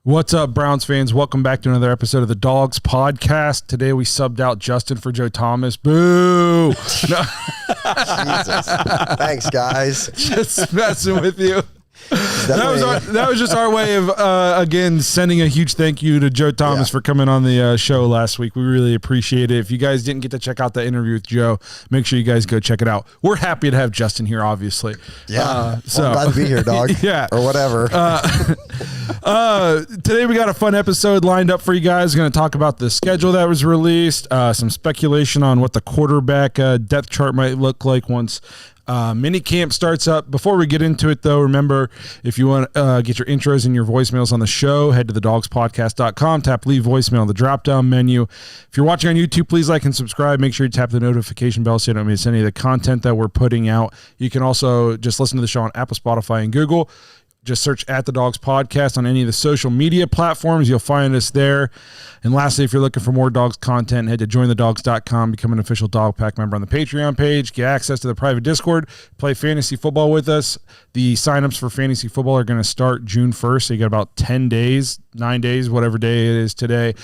What's up, Browns fans? Welcome back to another episode of the Dawgs podcast. Today we subbed out Justin for Joe Thomas. Boo! Jesus. Thanks, guys. Just messing with you. That was just our way of, again, sending a huge thank you to Joe Thomas for coming on the show last week. We really appreciate it. If you guys didn't get to check out the interview with Joe, make sure you guys go check it out. We're happy to have Justin here, obviously. Yeah. I'm glad to be here, dog. Yeah. Or whatever. Today we got a fun episode lined up for you guys. We're going to talk about the schedule that was released, some speculation on what the quarterback depth chart might look like once mini camp starts up. Before we get into it, though, remember, if you want to get your intros and your voicemails on the show, head to thedogspodcast.com, tap leave voicemail on the drop-down menu. If you're watching on YouTube, please like and subscribe. Make sure you tap the notification bell so you don't miss any of the content that we're putting out. You can also just listen to the show on Apple, Spotify, and Google. Just search at the Dawgs Podcast on any of the social media platforms. You'll find us there. And lastly, if you're looking for more Dawgs content, head to jointhedawgs.com, become an official Dog Pack member on the Patreon page, get access to the private Discord, play fantasy football with us. The signups for fantasy football are going to start June 1st, so you got about 10 days, 9 days, whatever day it is today,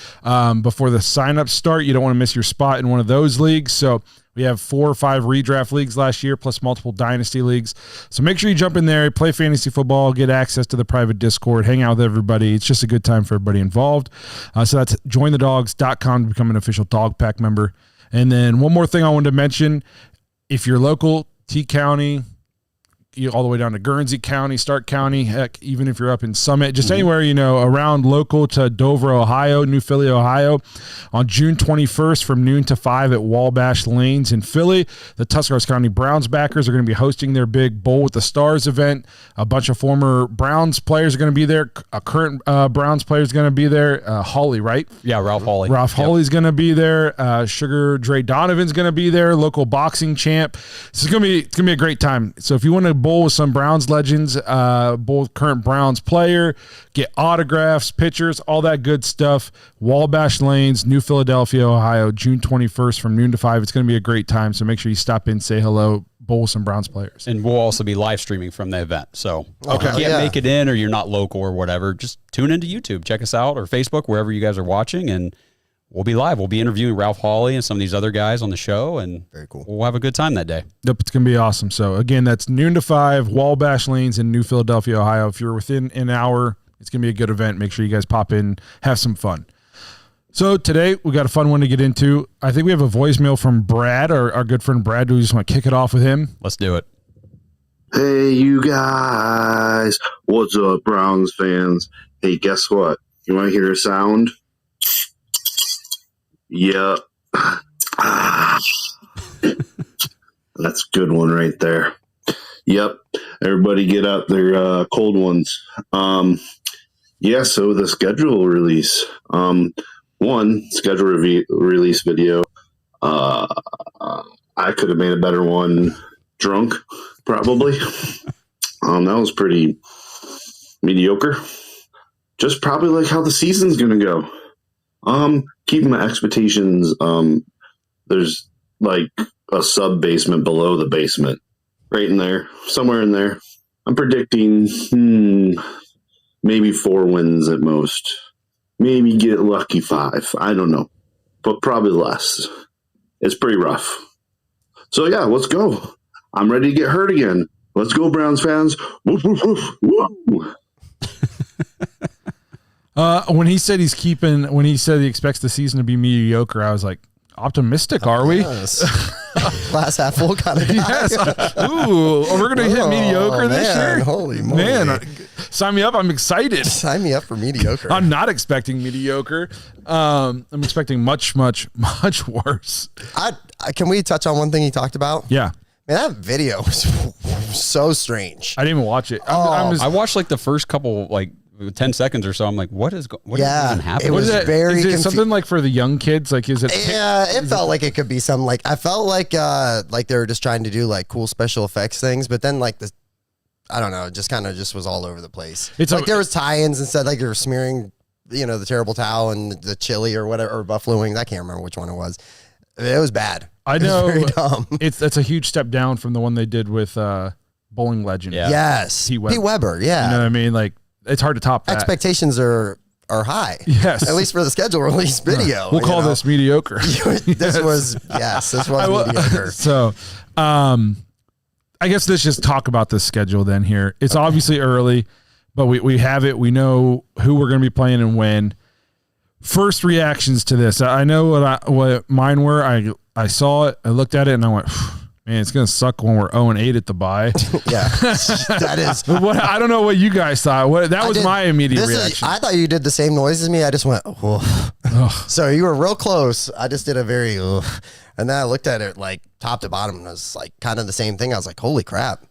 before the signups start. You don't want to miss your spot in one of those leagues. So we have 4 or 5 redraft leagues last year, plus multiple dynasty leagues. So make sure you jump in there, play fantasy football, get access to the private Discord, hang out with everybody. It's just a good time for everybody involved. So that's jointhedawgs.com to become an official Dog Pack member. And then one more thing I wanted to mention, if you're local, T County, all the way down to Guernsey County, Stark County, heck, even if you're up in Summit, just anywhere, around local to Dover, Ohio, New Philly, Ohio, on June 21st from noon to 5 at Wabash Lanes in Philly, the Tuscarawas County Browns backers are going to be hosting their big Bowl with the Stars event. A bunch of former Browns players are going to be there. A current Browns player is going to be there. Hawley, right? Yeah, Ralph Hawley. Hawley's going to be there. Sugar Dre Donovan's going to be there. Local boxing champ. It's going to be a great time. So if you want to bowl with some Browns legends, both current Browns player, get autographs, pictures, all that good stuff. Wabash Lanes, New Philadelphia, Ohio, June 21st from noon to 5. It's going to be a great time, so make sure you stop in, say hello, bowl with some Browns players. And we'll also be live streaming from the event. So if you can't make it in or you're not local or whatever, just tune into YouTube, check us out, or Facebook, wherever you guys are watching, and we'll be live. We'll be interviewing Ralph Hawley and some of these other guys on the show, and very cool. We'll have a good time that day. Yep, it's going to be awesome. So, again, that's noon to 5, Wabash Lanes in New Philadelphia, Ohio. If you're within an hour, it's going to be a good event. Make sure you guys pop in, have some fun. So, today, we got a fun one to get into. I think we have a voicemail from Brad, our good friend Brad. Do we just want to kick it off with him? Let's do it. Hey, you guys. What's up, Browns fans? Hey, guess what? You want to hear a sound? Yep. That's a good one right there. Yep. Everybody get out their cold ones. So the schedule release. One schedule release video. I could have made a better one drunk, probably. That was pretty mediocre. Just probably like how the season's going to go. Keeping my expectations, there's like a sub-basement below the basement. Right in there. Somewhere in there. I'm predicting maybe 4 wins at most. Maybe get lucky 5. I don't know. But probably less. It's pretty rough. So yeah, let's go. I'm ready to get hurt again. Let's go, Browns fans. Woof, woof, woof, woo. When he said he expects the season to be mediocre, I was like, optimistic, are we? Yes. Glass half full kind of guy. Yes. Ooh, we're going to hit mediocre this year? Holy moly. Man, sign me up. I'm excited. Sign me up for mediocre. I'm not expecting mediocre. I'm expecting much, much, much worse. Can we touch on one thing he talked about? Yeah. Man, that video was so strange. I didn't even watch it. I watched like the first couple, 10 seconons or so. I'm like, what is even happening? It was very is it something like for the young kids? Like, is it? Yeah, it felt like it could be some I felt like they were just trying to do like cool special effects things, but then I don't know, it just kind of was all over the place. It's like there was tie-ins instead, like they were smearing, the terrible towel and the chili or whatever, or buffalo wings. I can't remember which one it was. It was bad. I know. It was very dumb. That's a huge step down from the one they did with bowling legend. Yeah. Yes. Pete Weber. Yeah. You know what I mean? Like, it's hard to top that. Expectations are are high. Yes. At least for the schedule release video. We'll call this mediocre. This was mediocre. So, I guess let's just talk about the schedule then here. It's obviously early, but we have it. We know who we're going to be playing and when. First reactions to this. I know what mine were. I saw it, I looked at it, and I went, man, it's going to suck when we're 0-8 at the bye. Yeah, that is. I don't know what you guys thought. That was my immediate reaction. I thought you did the same noise as me. I just went, oh. So you were real close. I just did a very, and then I looked at it like top to bottom, and it was like kind of the same thing. I was like, holy crap.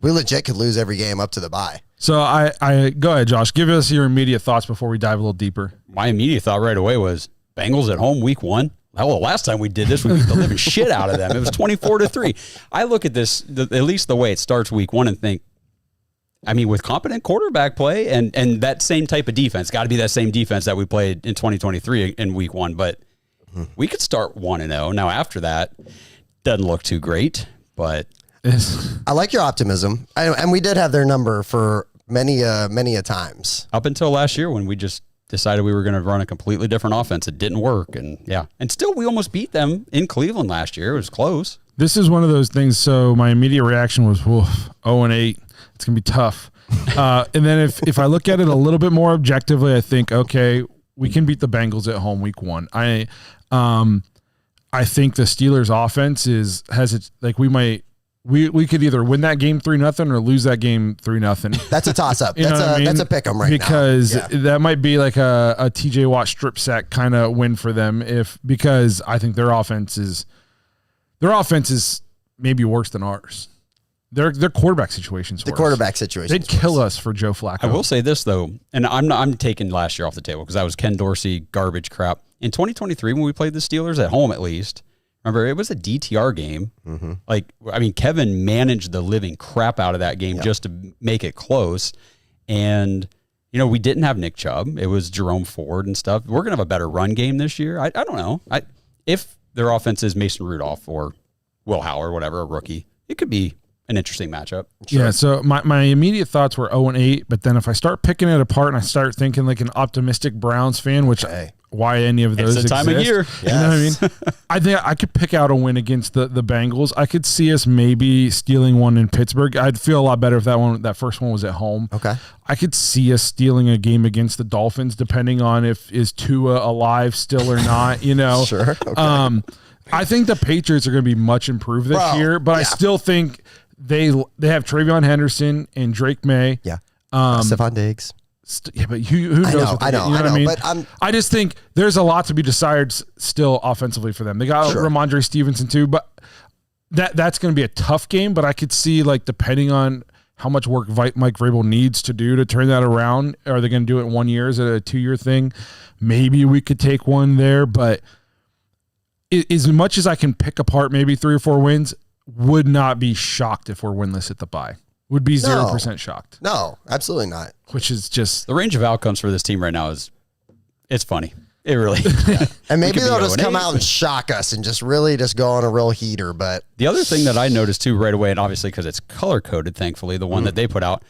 We legit could lose every game up to the bye. So I go ahead, Josh. Give us your immediate thoughts before we dive a little deeper. My immediate thought right away was Bengals at home week 1. Hell, the last time we did this, we beat the living shit out of them. It was 24-3. I look at this, at least the way it starts week 1, and think, I mean, with competent quarterback play and that same type of defense, got to be that same defense that we played in 2023 in week 1. But we could start 1-0. Now after that, doesn't look too great, but. I like your optimism, and we did have their number for many a times up until last year when we just decided we were going to run a completely different offense. It didn't work, and still we almost beat them in Cleveland last year. It was close. This is one of those things. So my immediate reaction was, 0-8. It's gonna be tough. And then if I look at it a little bit more objectively, I think, okay, we can beat the Bengals at home week 1. I think the Steelers offense we could either win that game 3-0 or lose that game 3-0. That's a toss up. That's a pick 'em right because now. Because that might be like a TJ Watt strip sack kind of win for them because I think their offense is maybe worse than ours. Their quarterback situation's worse. The quarterback situation. They'd kill us for Joe Flacco. I will say this though, and I'm taking last year off the table because that was Ken Dorsey garbage crap. In 2023 when we played the Steelers at home, at least. Remember, it was a DTR game. Mm-hmm. Kevin managed the living crap out of that game just to make it close. And, we didn't have Nick Chubb. It was Jerome Ford and stuff. We're going to have a better run game this year. I don't know. If their offense is Mason Rudolph or Will Howard, whatever, a rookie, it could be an interesting matchup. Sure. Yeah, so my immediate thoughts were 0-8, but then if I start picking it apart and I start thinking like an optimistic Browns fan, which why any of those exist. It's the time of year. Yes. You know what I mean? I think I could pick out a win against the Bengals. I could see us maybe stealing one in Pittsburgh. I'd feel a lot better if that first one was at home. Okay. I could see us stealing a game against the Dolphins, depending on is Tua alive still or not, Sure. Okay. I think the Patriots are going to be much improved this year, but I still think they have Travion Henderson and Drake May. Yeah. Stephon Diggs. Yeah, but who knows? I know. But I just think there's a lot to be decided still offensively for them. They got Ramondre Stevenson too, but that's going to be a tough game. But I could see, like, depending on how much work Mike Vrabel needs to do to turn that around, are they going to do it in 1 year? Is it a 2-year thing? Maybe we could take one there. But as much as I can pick apart maybe 3 or 4 wins, would not be shocked if we're winless at the bye. Would be 0% shocked. No, absolutely not. Which is just the range of outcomes for this team right now it's funny. It really And maybe they'll just come out and shock us and just really just go on a real heater. But the other thing that I noticed too right away, and obviously because it's color coded, thankfully, the one that they put out,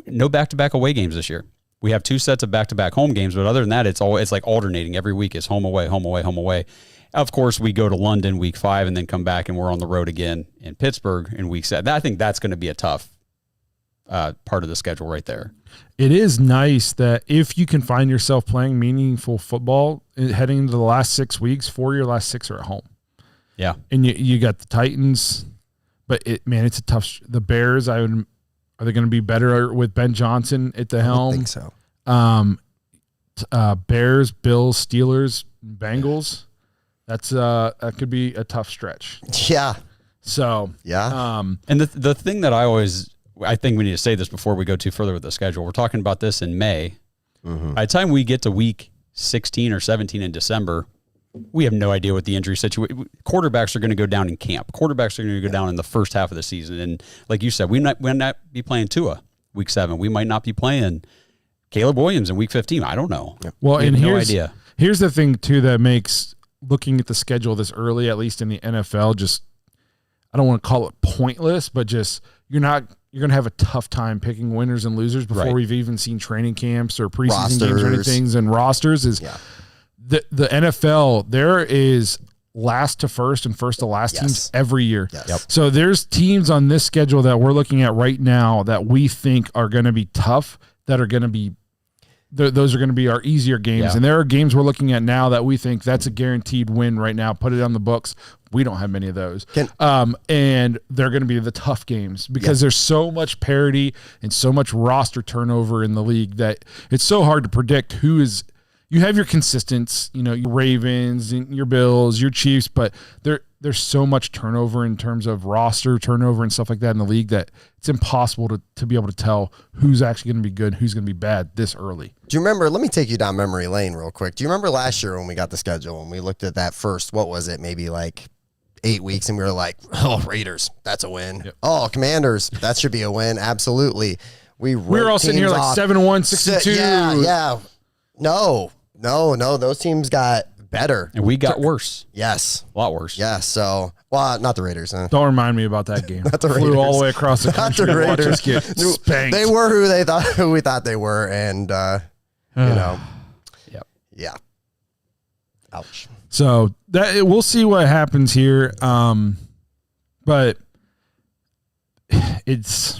no back-to-back away games this year. We have 2 sets of back-to-back home games, but other than that, it's like alternating every week. It's home away, home away, home away. Of course, we go to London week 5 and then come back and we're on the road again in Pittsburgh in week 7. I think that's going to be a tough part of the schedule right there. It is nice that if you can find yourself playing meaningful football heading into the last 6 weeks, 4 of your last 6 are at home. Yeah. And you got the Titans, but it's a tough. The Bears, are they going to be better with Ben Johnson at the helm? I think so. Bears, Bills, Steelers, Bengals. That could be a tough stretch. Yeah. So yeah. And the thing that I think we need to say this before we go too further with the schedule. We're talking about this in May. Mm-hmm. By the time we get to week 16 or 17 in December, we have no idea what the injury situation. Quarterbacks are going to go down in camp. Quarterbacks are going to go down in the first half of the season. And like you said, we might not be playing Tua week 7. We might not be playing Caleb Williams in week 15. I don't know. Well, we have no idea. Here's the thing too that makes looking at the schedule this early, at least in the NFL, just I don't want to call it pointless, but just you're not you're going to have a tough time picking winners and losers before we've even seen training camps or preseason games or anything and rosters. The NFL, there is last to first and first to last teams every year. So there's teams on this schedule that we're looking at right now that we think are going to be tough, that are going to be those are going to be our easier games. And there are games we're looking at now that we think that's a guaranteed win right now. Put it on the books. We don't have many of those. And they're going to be the tough games because there's so much parity and so much roster turnover in the league that it's so hard to predict who is. You have your consistents, your Ravens, your Bills, your Chiefs, but there's so much turnover in terms of roster turnover and stuff like that in the league that it's impossible to be able to tell who's actually going to be good, who's going to be bad this early. Do you remember, let me take you down memory lane real quick. Do you remember last year when we got the schedule and we looked at that first, what was it, maybe like 8 weeks, and we were like, oh, Raiders, that's a win. Oh, Commanders, that should be a win. Absolutely. We were all sitting here like 7-1, 6-2. Yeah. No, those teams got better. And we got worse. Yes. A lot worse. Yeah, so, well, not the Raiders. Huh? Don't remind me about that game. Not the Raiders. Flew all the way across the country not the to watch Raiders. us get spanked. They were who we thought they were, and, Yeah. Ouch. So we'll see what happens here. But it's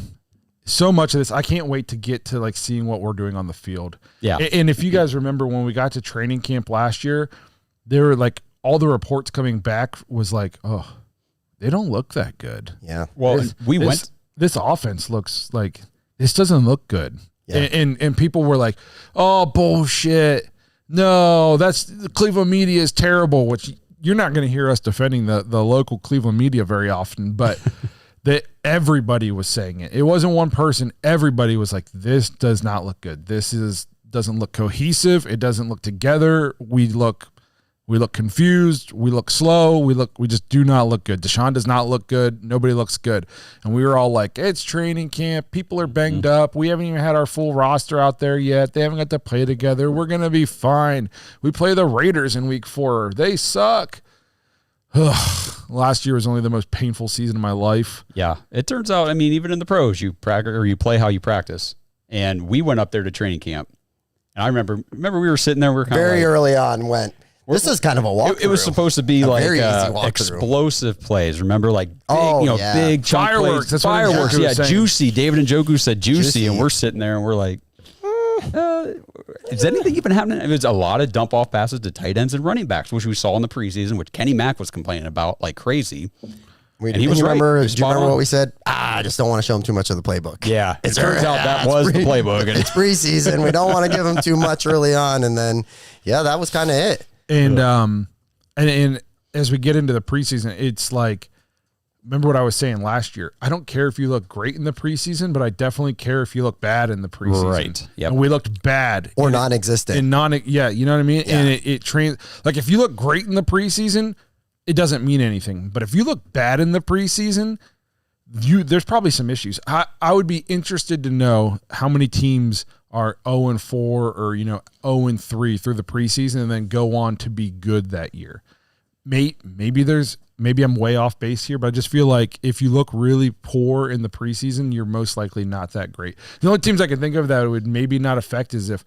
so much of this. I can't wait to get to like seeing what we're doing on the field. Yeah. And if you guys remember when we got to training camp last year, there were like all the reports coming back was like, oh, they don't look that good. Yeah. Well, this offense looks like this doesn't look good. Yeah. And people were like, oh, bullshit. No, the Cleveland media is terrible, which you're not going to hear us defending the local Cleveland media very often, but that everybody was saying it. It wasn't one person. Everybody was like, this does not look good. Doesn't look cohesive. It doesn't look together. We look confused. We look slow. We just do not look good. Deshaun does not look good. Nobody looks good. And we were all like, it's training camp. People are banged up. We haven't even had our full roster out there yet. They haven't got to play together. We're going to be fine. We play the Raiders in week 4. They suck. Last year was only the most painful season of my life. Yeah. It turns out, I mean, even in the pros, you practice or you play how you practice. And we went up there to training camp. And I remember we were sitting there. We were kind of very early on went, this is kind of a walkthrough. It was supposed to be like explosive plays. Remember, like big fireworks. Plays. Fireworks. Yeah, juicy. David and Joku said juicy, and we're sitting there and we're like, is anything even happening? It was a lot of dump off passes to tight ends and running backs, which we saw in the preseason, which Kenny Mack was complaining about like crazy. Do you remember what we said? I just don't want to show him too much of the playbook. Yeah, it turns out that was the playbook. It's preseason. We don't want to give him too much early on, and then that was kind of it. And and as we get into the preseason, it's like, remember what I was saying last year. I don't care if you look great in the preseason, but I definitely care if you look bad in the preseason. Right. Yep. And we looked bad or non-existent. You know what I mean? Yeah. And it trains like if you look great in the preseason, it doesn't mean anything. But if you look bad in the preseason, there's probably some issues. I would be interested to know how many teams are 0-4 or 0-3 through the preseason and then go on to be good that year. Maybe I'm way off base here, but I just feel like if you look really poor in the preseason, you're most likely not that great. The only teams I can think of that it would maybe not affect is if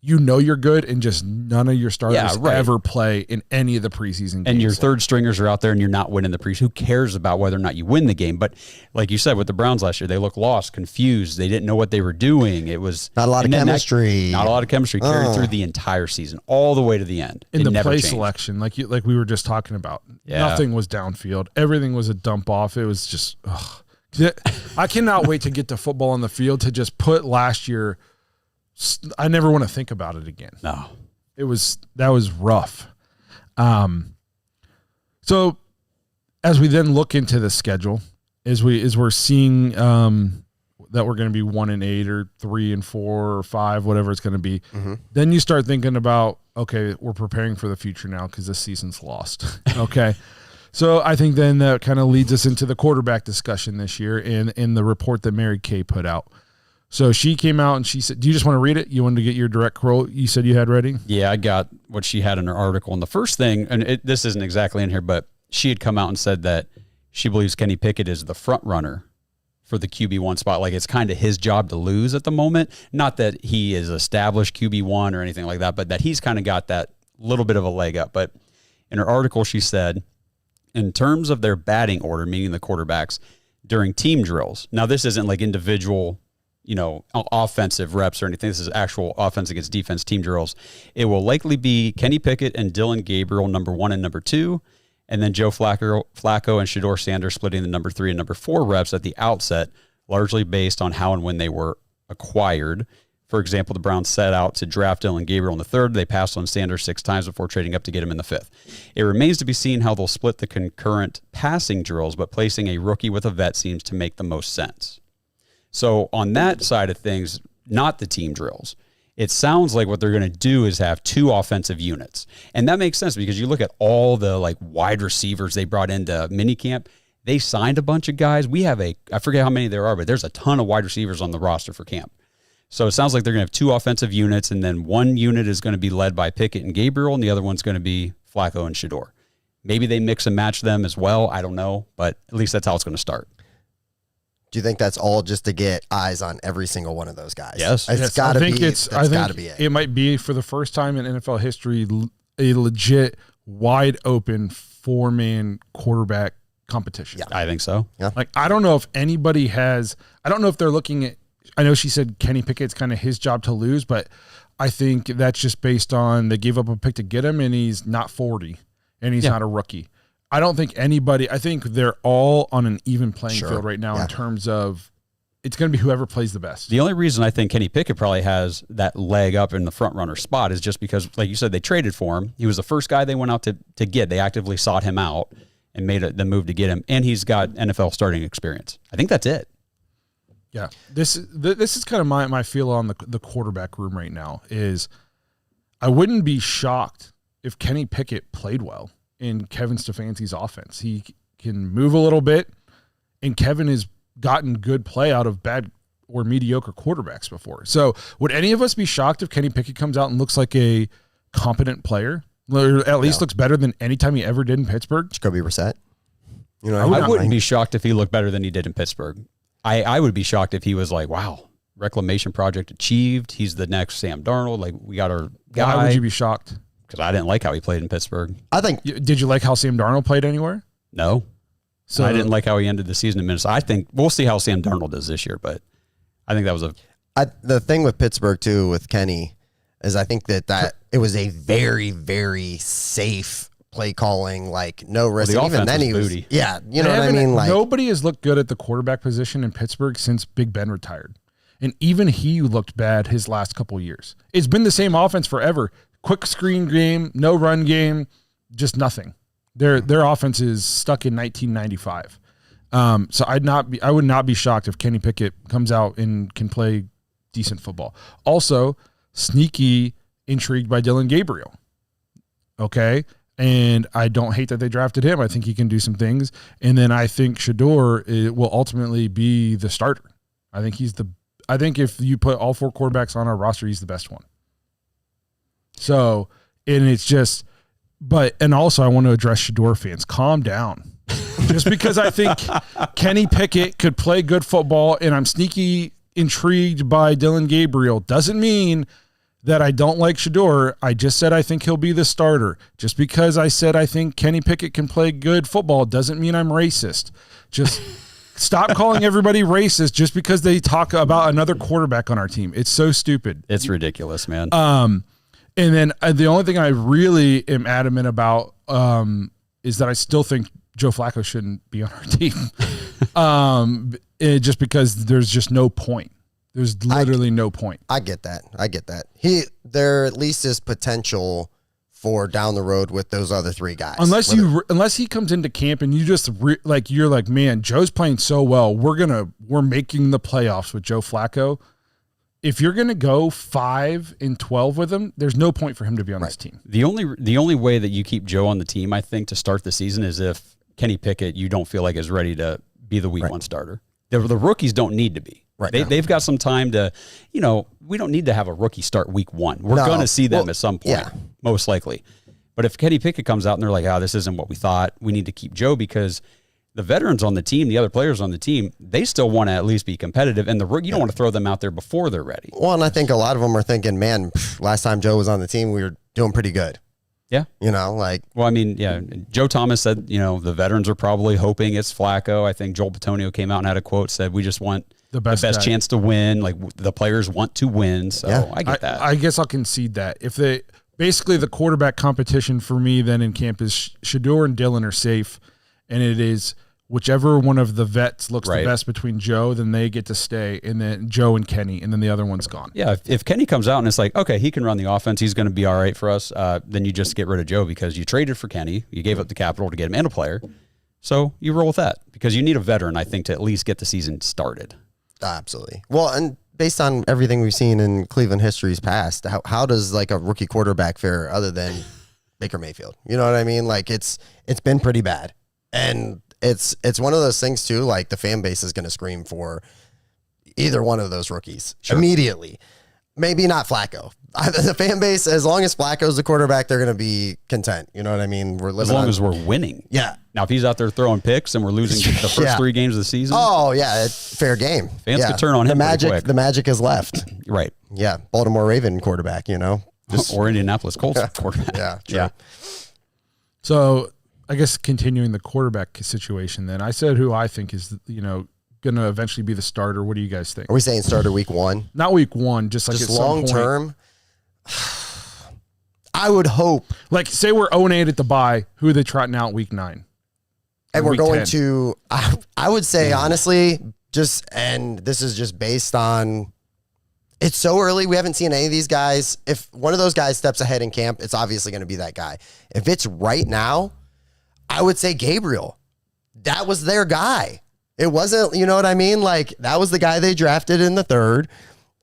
you're good and just none of your starters ever play in any of the preseason games. And your third stringers are out there and you're not winning the preseason. Who cares about whether or not you win the game? But like you said, with the Browns last year, they looked lost, confused. They didn't know what they were doing. It was not a lot of chemistry. Not a lot of chemistry carried through the entire season, all the way to the end. In the play selection, like we were just talking about, nothing was downfield. Everything was a dump off. It was just, I cannot wait to get to football on the field to just put last year. I never want to think about it again. No, that was rough. So as we then look into the schedule, as we're seeing that we're going to be 1-8 or 3-4 or 5, whatever it's going to be, then you start thinking about, okay, we're preparing for the future now because this season's lost. Okay. So I think then that kind of leads us into the quarterback discussion this year in the report that Mary Kay put out. So she came out and she said, do you just want to read it? You wanted to get your direct quote you said you had ready? Yeah, I got what she had in her article. And the first thing, and this isn't exactly in here, but she had come out and said that she believes Kenny Pickett is the front runner for the QB1 spot. Like, it's kind of his job to lose at the moment. Not that he is established QB1 or anything like that, but that he's kind of got that little bit of a leg up. But in her article, she said, in terms of their batting order, meaning the quarterbacks, during team drills. Now, this isn't like individual, offensive reps or anything. This is actual offense against defense team drills. It will likely be Kenny Pickett and Dylan Gabriel, number 1 and number 2, and then Joe Flacco and Shedeur Sanders splitting the number 3 and number 4 reps at the outset, largely based on how and when they were acquired. For example, the Browns set out to draft Dylan Gabriel in the 3rd. They passed on Sanders 6 times before trading up to get him in the 5th. It remains to be seen how they'll split the concurrent passing drills, but placing a rookie with a vet seems to make the most sense. So on that side of things, not the team drills, it sounds like what they're going to do is have 2 offensive units. And that makes sense because you look at all the like wide receivers they brought into minicamp. They signed a bunch of guys. We have I forget how many there are, but there's a ton of wide receivers on the roster for camp. So it sounds like they're going to have 2 offensive units, and then one unit is going to be led by Pickett and Gabriel, and the other one's going to be Flacco and Shedeur. Maybe they mix and match them as well. I don't know, but at least that's how it's going to start. Do you think that's all just to get eyes on every single one of those guys? Yes. It's got to be. That's got to be it. It might be for the first time in NFL history a legit wide open 4-man quarterback competition. Yeah, I think so. Yeah. Like, I don't know if anybody has. I don't know if they're looking at. I know she said Kenny Pickett's kind of his job to lose, but I think that's just based on they gave up a pick to get him, and he's not 40, and he's not a rookie. I don't think anybody – I think they're all on an even playing field right now in terms of it's going to be whoever plays the best. The only reason I think Kenny Pickett probably has that leg up in the front runner spot is just because, like you said, they traded for him. He was the first guy they went out to get. They actively sought him out and made the move to get him, and he's got NFL starting experience. I think that's it. Yeah, this is kind of my feel on the quarterback room right now is I wouldn't be shocked if Kenny Pickett played well in Kevin Stefanski's offense. He can move a little bit, and Kevin has gotten good play out of bad or mediocre quarterbacks before. So would any of us be shocked if Kenny Pickett comes out and looks like a competent player, or at least looks better than any time he ever did in Pittsburgh? Jacoby Brissett. I wouldn't be shocked if he looked better than he did in Pittsburgh. I would be shocked if he was like, wow, reclamation project achieved. He's the next Sam Darnold. Like, we got our guy. Why would you be shocked? Because I didn't like how he played in Pittsburgh. I think. Did you like how Sam Darnold played anywhere? No. So I didn't like how he ended the season in Minnesota. I think we'll see how Sam Darnold does this year, but I think that was the thing with Pittsburgh too with Kenny is I think that it was a very, very safe play calling, like no risk. Well, even then he was booty. Yeah, you know what I mean? Like, nobody has looked good at the quarterback position in Pittsburgh since Big Ben retired. And even he looked bad his last couple of years. It's been the same offense forever. Quick screen game, no run game, just nothing. Their offense is stuck in 1995. So I would not be shocked if Kenny Pickett comes out and can play decent football. Also, sneaky intrigued by Dylan Gabriel. Okay? And I don't hate that they drafted him. I think he can do some things. And then I think Shedeur will ultimately be the starter. I think if you put all 4 quarterbacks on our roster, he's the best one. So, and it's just, and also I want to address Shedeur fans. Calm down. Just because I think Kenny Pickett could play good football and I'm sneaky intrigued by Dylan Gabriel doesn't mean that I don't like Shedeur. I just said I think he'll be the starter. Just because I said I think Kenny Pickett can play good football doesn't mean I'm racist. Just stop calling everybody racist just because they talk about another quarterback on our team. It's so stupid. It's ridiculous, man. And then the only thing I really am adamant about is that I still think Joe Flacco shouldn't be on our team. Just because there's just no point. There's literally no point. I get that. There at least is potential for down the road with those other 3 guys. Unless he comes into camp and you just you're like, man, Joe's playing so well. We're making the playoffs with Joe Flacco. If you're gonna go 5-12 with him, there's no point for him to be on this team. The only way that you keep Joe on the team, I think, to start the season is if Kenny Pickett you don't feel like is ready to be the week 1 starter. The rookies don't need to be. Right. They've got some time to, we don't need to have a rookie start week 1. We're going to see them at some point, most likely. But if Kenny Pickett comes out and they're like, this isn't what we thought, we need to keep Joe because the veterans on the team, the other players on the team, they still want to at least be competitive. And you don't want to throw them out there before they're ready. Well, and I think a lot of them are thinking, man, last time Joe was on the team, we were doing pretty good. Yeah. Well, I mean, yeah, Joe Thomas said, the veterans are probably hoping it's Flacco. I think Joel Bitonio came out and had a quote, said, we just want the best chance to win. Like, the players want to win. So I get that. I guess I'll concede that. Basically the quarterback competition for me then in camp is Shedeur and Dylan are safe. And it is whichever one of the vets looks the best between Joe, then they get to stay, and then Joe and Kenny, and then the other one's gone. Yeah, if Kenny comes out and it's like, okay, he can run the offense, he's going to be all right for us, then you just get rid of Joe because you traded for Kenny, you gave up the capital to get him and a player, so you roll with that because you need a veteran, I think, to at least get the season started. Absolutely. Well, and based on everything we've seen in Cleveland history's past, how does like a rookie quarterback fare other than Baker Mayfield? You know what I mean? Like it's been pretty bad. And it's one of those things too, like the fan base is going to scream for either one of those rookies immediately. Maybe not Flacco. The fan base, as long as Flacco's the quarterback, they're going to be content. You know what I mean? As long as we're winning. Yeah. Now, if he's out there throwing picks and we're losing the first 3 games of the season. Oh, yeah. It's fair game. Fans could turn on him pretty quick. The magic is left. Right. Yeah. Baltimore Raven quarterback, or Indianapolis Colts quarterback. Yeah. True. Yeah. So I guess continuing the quarterback situation then, I said who I think is, going to eventually be the starter. What do you guys think? Are we saying starter week 1? Not week 1, just like just long term. I would hope. Like, say we're 0-8 at the bye. Who are they trotting out week 9? And we're going 10? To, I would say, honestly, and this is just based on, it's so early. We haven't seen any of these guys. If one of those guys steps ahead in camp, it's obviously going to be that guy. If it's right now, I would say Gabriel. That was their guy. It wasn't, you know what I mean? Like, that was the guy they drafted in the 3rd.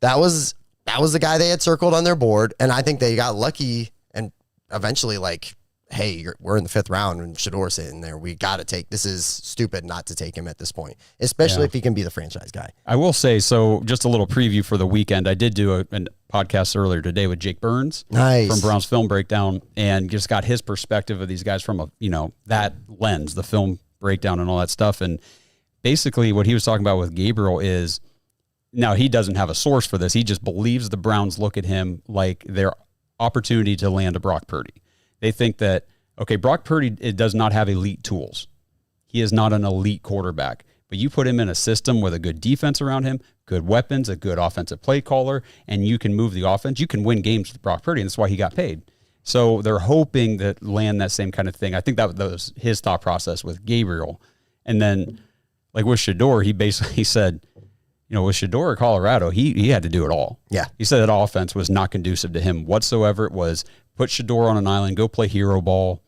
That was the guy they had circled on their board. And I think they got lucky and eventually like, hey, we're in the 5th round and Shedeur's sitting there. We got to take, this is stupid not to take him at this point, especially if he can be the franchise guy. I will say, so just a little preview for the weekend. I did do a podcast earlier today with Jake Burns from Browns Film Breakdown and just got his perspective of these guys from that lens, the film breakdown and all that stuff. And basically what he was talking about with Gabriel is, now he doesn't have a source for this. He just believes the Browns look at him like their opportunity to land a Brock Purdy. They think that, okay, Brock Purdy does not have elite tools. He is not an elite quarterback. But you put him in a system with a good defense around him, good weapons, a good offensive play caller, and you can move the offense. You can win games with Brock Purdy, and that's why he got paid. So they're hoping that land that same kind of thing. I think that was his thought process with Gabriel. And then, like with Shedeur, he basically said, with Shedeur at Colorado, he had to do it all. Yeah. He said that offense was not conducive to him whatsoever. It was put Shedeur on an island, go play hero ball,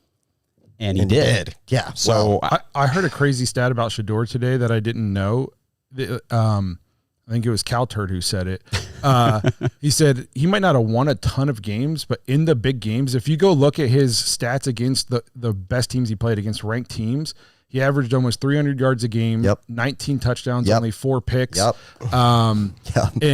and he did. Yeah. So I heard a crazy stat about Shedeur today that I didn't know. I think it was Calturt who said it. He said he might not have won a ton of games, but in the big games, if you go look at his stats against the best teams he played against, ranked teams, he averaged almost 300 yards a game, 19 touchdowns, only 4 picks, and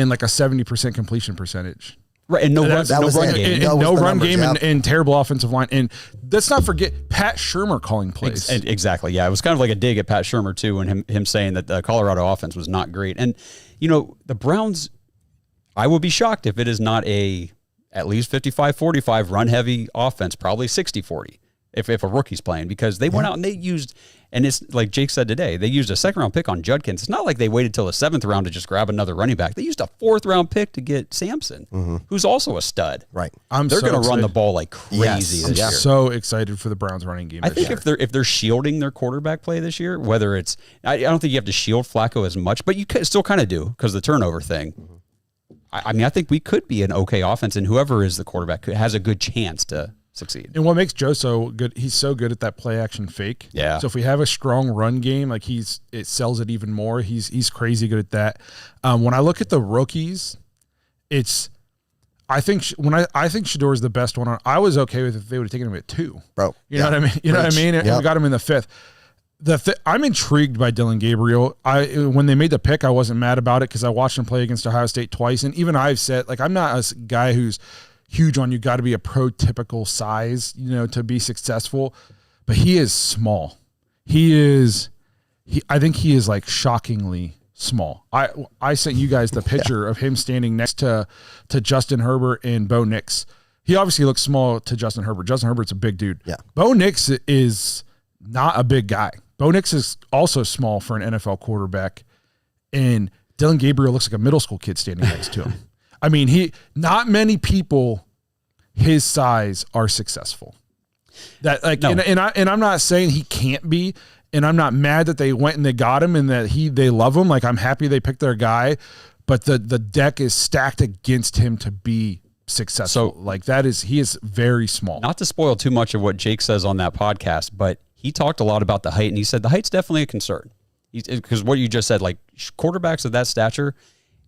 like a 70% completion percentage. Right, and no run game, and terrible offensive line. And let's not forget Pat Shurmur calling plays. Exactly, yeah. It was kind of like a dig at Pat Shurmur, too, and him saying that the Colorado offense was not great. And, the Browns, I would be shocked if it is not at least 55-45 run-heavy offense, probably 60-40. If a rookie's playing, because they went out and they used, and it's like Jake said today, they used a 2nd-round pick on Judkins. It's not like they waited till the 7th round to just grab another running back. They used a 4th-round pick to get Sampson, who's also a stud. Right. They're going to run the ball like crazy this year. I'm so excited for the Browns running game. I think if they're shielding their quarterback play this year, whether it's, I don't think you have to shield Flacco as much, but you still kind of do because of the turnover thing. I mean, I think we could be an okay offense, and whoever is the quarterback has a good chance to succeed. And what makes Joe so good, he's so good at that play action fake. Yeah. So if we have a strong run game, like it sells it even more. He's crazy good at that. When I look at the rookies, I think Shedeur is the best one. I was okay with if they would have taken him at 2. Bro. You know what I mean? You know what I mean? And we got him in the 5th. I'm intrigued by Dylan Gabriel. When they made the pick, I wasn't mad about it because I watched him play against Ohio State twice. And even I've said, like, I'm not a guy who's huge on you got to be a prototypical size, to be successful. But he is small. He is I think he is like shockingly small. I sent you guys the picture of him standing next to Justin Herbert and Bo Nix. He obviously looks small to Justin Herbert. Justin Herbert's a big dude. Yeah. Bo Nix is not a big guy. Bo Nix is also small for an NFL quarterback, and Dylan Gabriel looks like a middle school kid standing next to him. I mean, not many people his size are successful. That like, no. and I'm not saying he can't be, and I'm not mad that they went and they got him and that they love him. Like, I'm happy they picked their guy, but the deck is stacked against him to be successful. So, like, he is very small. Not to spoil too much of what Jake says on that podcast, but he talked a lot about the height, and he said the height's definitely a concern. Because what you just said, like, quarterbacks of that stature,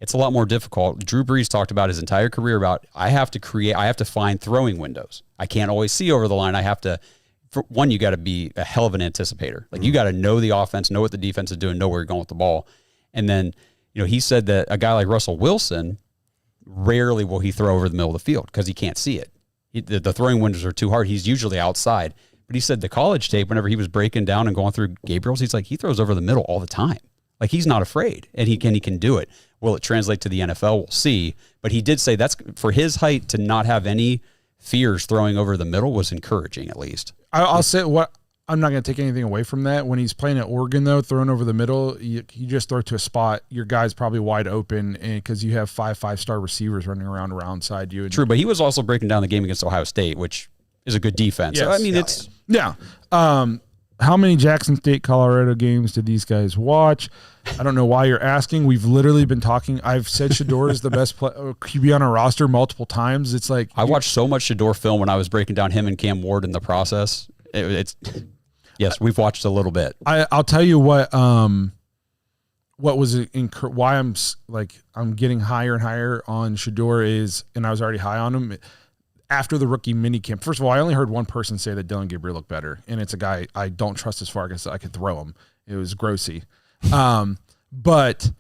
it's a lot more difficult. Drew Brees talked about his entire career about, I have to find throwing windows. I can't always see over the line. For one, you got to be a hell of an anticipator. Like, you got to know the offense, know what the defense is doing, know where you're going with the ball. And then, he said that a guy like Russell Wilson, rarely will he throw over the middle of the field because he can't see it. The throwing windows are too hard. He's usually outside. But he said the college tape, whenever he was breaking down and going through Gabriel's, he's like, he throws over the middle all the time. Like, he's not afraid, and he can do it. Will it translate to the NFL? We'll see. But he did say that's for his height to not have any fears throwing over the middle was encouraging, at least. I'll say I'm not going to take anything away from that. When he's playing at Oregon, though, throwing over the middle, you just throw to a spot. Your guy's probably wide open, and because you have five-star receivers running around side you. True, but he was also breaking down the game against Ohio State, which is a good defense. Yes. So, I mean, it's... Yeah. How many Jackson State, Colorado games did these guys watch? I don't know why you're asking. We've literally been talking. I've said Shedeur is the best QB on our roster multiple times. It's like... I watched so much Shedeur film when I was breaking down him and Cam Ward in the process. Yes, we've watched a little bit. I'll tell you what was why I'm getting higher and higher on Shedeur is, and I was already high on him after the rookie minicamp. First of all, I only heard one person say that Dylan Gabriel looked better, and it's a guy I don't trust as far as I could throw him. It was Grossy. But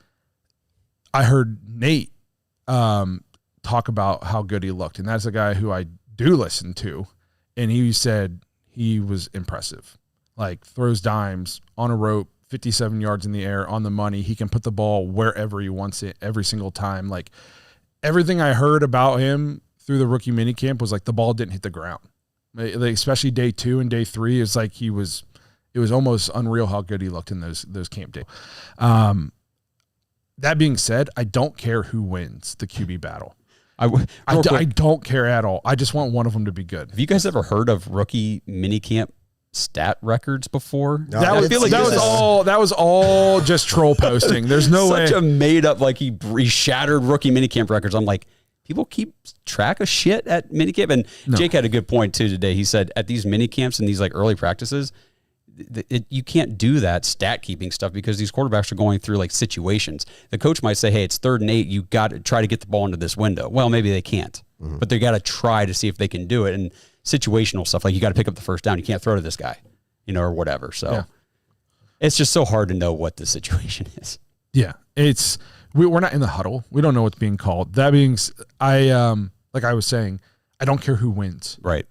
I heard Nate talk about how good he looked, and that's a guy who I do listen to, and he said he was impressive. Like, throws dimes on a rope, 57 yards in the air, on the money. He can put the ball wherever he wants it every single time. Like, everything I heard about him through the rookie minicamp was like the ball didn't hit the ground. Like, especially day 2 and day 3, it's like it was almost unreal how good he looked in those camp days. That being said, I don't care who wins the QB battle. I don't care at all. I just want one of them to be good. Have you guys ever heard of rookie minicamp stat records before? No, that was all just troll posting. There's no way. Such a made up, like he shattered rookie minicamp records. I'm like, people keep track of shit at minicamp. And Jake had a good point too today. He said at these minicamps and these like early practices, you can't do that stat keeping stuff because these quarterbacks are going through like situations. The coach might say, hey, it's 3rd and 8. You got to try to get the ball into this window. Well, maybe they can't, but they got to try to see if they can do it. And situational stuff, like you got to pick up the first down. You can't throw to this guy, or whatever. So it's just so hard to know what the situation is. Yeah. We're not in the huddle. We don't know what's being called. That being, like I was saying, I don't care who wins. Right.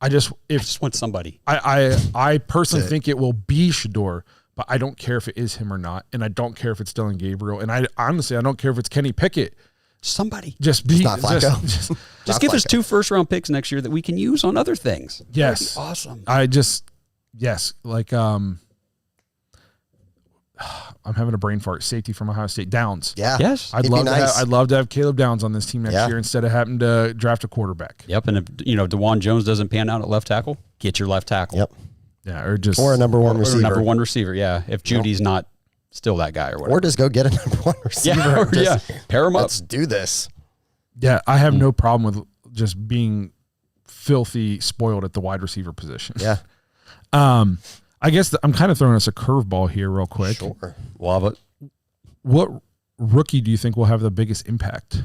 I just want somebody. I personally think it will be Shedeur, but I don't care if it is him or not, and I don't care if it's Dylan Gabriel, and I honestly don't care if it's Kenny Pickett. Somebody. Just not Flacco. Just give us 2 first-round picks next year that we can use on other things. Yes. Awesome. I'm having a brain fart. Safety from Ohio State. Downs. Yeah. Yes. I'd love to have Caleb Downs on this team next year instead of having to draft a quarterback. Yep. And if DeJuan Jones doesn't pan out at left tackle, get your left tackle. Yep. Yeah. Or a number one receiver. Or number one receiver. Yeah. If Judy's not still that guy or whatever. Or just go get a number one receiver. Pair them up. Let's do this. Yeah. I have no problem with just being filthy spoiled at the wide receiver position. Yeah. I guess I'm kind of throwing us a curveball here real quick. Sure. Love it. What rookie do you think will have the biggest impact?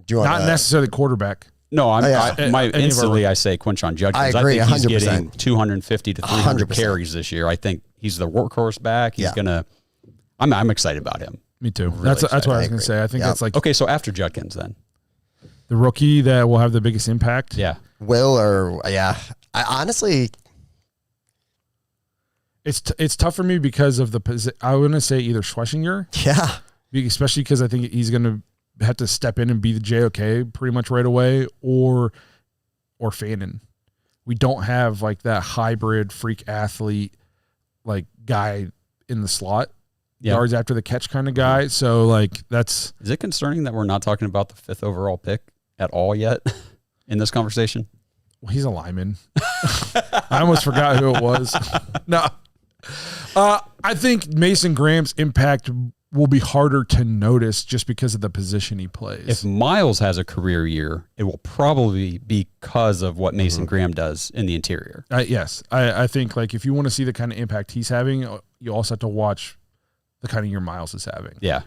Not necessarily quarterback. No, instantly I say Quinshon Judkins. I agree, think he's 100%. Getting 250 to 300 100%. carries this year. I think he's the workhorse back. He's gonna. I'm excited about him. Me too. Really that's what I was agree. going to say. I think that's like okay. So after Judkins, then the rookie that will have the biggest impact. I honestly. It's tough for me because of the I want to say either Schlesinger, especially because I think he's going to have to step in and be the JOK pretty much right away, or Fannin. We don't have like that hybrid freak athlete like guy in the slot, yards after the catch kind of guy. So like is it concerning that we're not talking about the 5th overall pick at all yet in this conversation? Well, he's a lineman. I almost forgot who it was. No. I think Mason Graham's impact will be harder to notice just because of the position he plays. If Miles has a career year, it will probably be because of what Mason Graham does in the interior. Yes. I think like if you want to see the kind of impact he's having, you also have to watch the kind of year Miles is having. Yeah.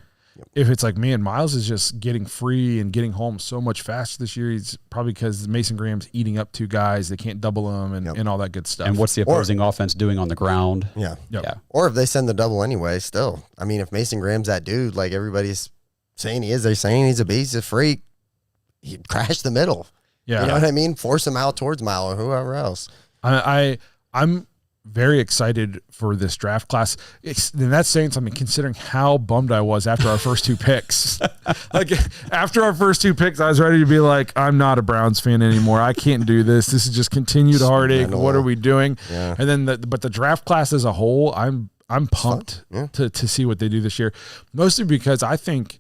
If it's like, man, Miles is just getting free and getting home so much faster this year, it's probably because Mason Graham's eating up 2 guys. They can't double him and all that good stuff. And what's the opposing offense doing on the ground? Yeah. Yeah. Or if they send the double anyway, still. I mean, if Mason Graham's that dude, like everybody's saying he is, they're saying he's a beast, he's a freak, he crashed the middle. Yeah. You know what I mean? Force him out towards Mile or whoever else. I'm very excited for this draft class. And that's saying something considering how bummed I was after our first 2 picks. Like after our first 2 picks, I was ready to be like, I'm not a Browns fan anymore. I can't do this. This is just continued heartache. What are we doing? Yeah. And then but the draft class as a whole, I'm pumped to see what they do this year. Mostly because I think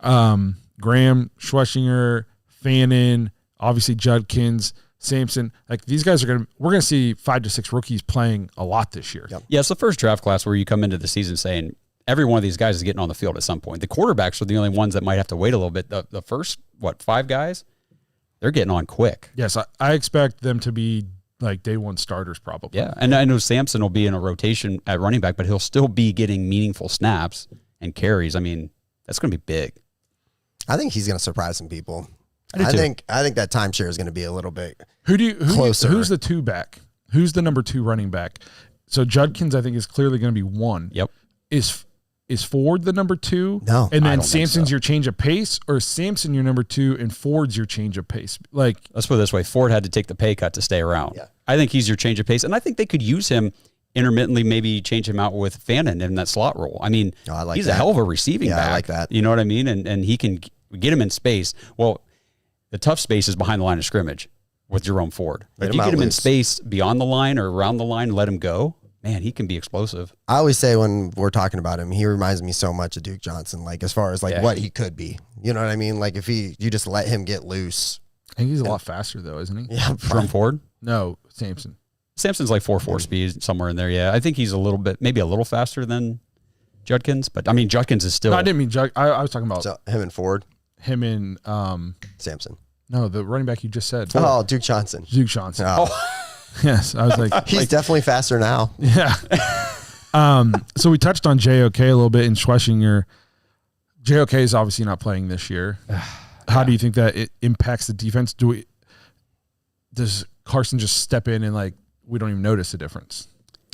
Graham, Schlesinger, Fannin, obviously Judkins, Sampson, like these guys we're going to see 5 to 6 rookies playing a lot this year. Yep. Yeah, it's the first draft class where you come into the season saying every one of these guys is getting on the field at some point. The quarterbacks are the only ones that might have to wait a little bit. The first, 5 guys, they're getting on quick. Yes, I expect them to be like day 1 starters probably. Yeah, and I know Sampson will be in a rotation at running back, but he'll still be getting meaningful snaps and carries. I mean, that's going to be big. I think he's going to surprise some people. I think that timeshare is going to be a little bit closer. Who's the 2 back? Who's the number 2 running back? So Judkins, I think, is clearly going to be 1. Yep. Is Ford the number 2? No. And then Sampson's your change of pace, or is Sampson your number 2 and Ford's your change of pace? Like, let's put it this way: Ford had to take the pay cut to stay around. Yeah. I think he's your change of pace, and I think they could use him intermittently, maybe change him out with Fannin in that slot role. I mean, he's a hell of a receiving back. I like that. You know what I mean? And he can get him in space. Well, the tough space is behind the line of scrimmage with Jerome Ford. If you get him in space beyond the line or around the line, let him go, man, he can be explosive. I always say when we're talking about him, he reminds me so much of Duke Johnson, like as far as like what he could be. You know what I mean? Like if you just let him get loose. I think he's a lot faster though, isn't he? Yeah. Jerome Ford? No, Sampson. Sampson's like 4.4 speed, somewhere in there, yeah. I think he's maybe a little faster than Judkins, but I mean, Judkins is still... No, I didn't mean I was talking about... So, him and Ford? Him and... Sampson. No, the running back you just said. Oh, Duke Johnson. Duke Johnson. Oh. Yes, I was like... He's definitely faster now. Yeah. So we touched on JOK a little bit in Schlesinger. JOK is obviously not playing this year. How do you think that it impacts the defense? Does Carson just step in and like we don't even notice the difference?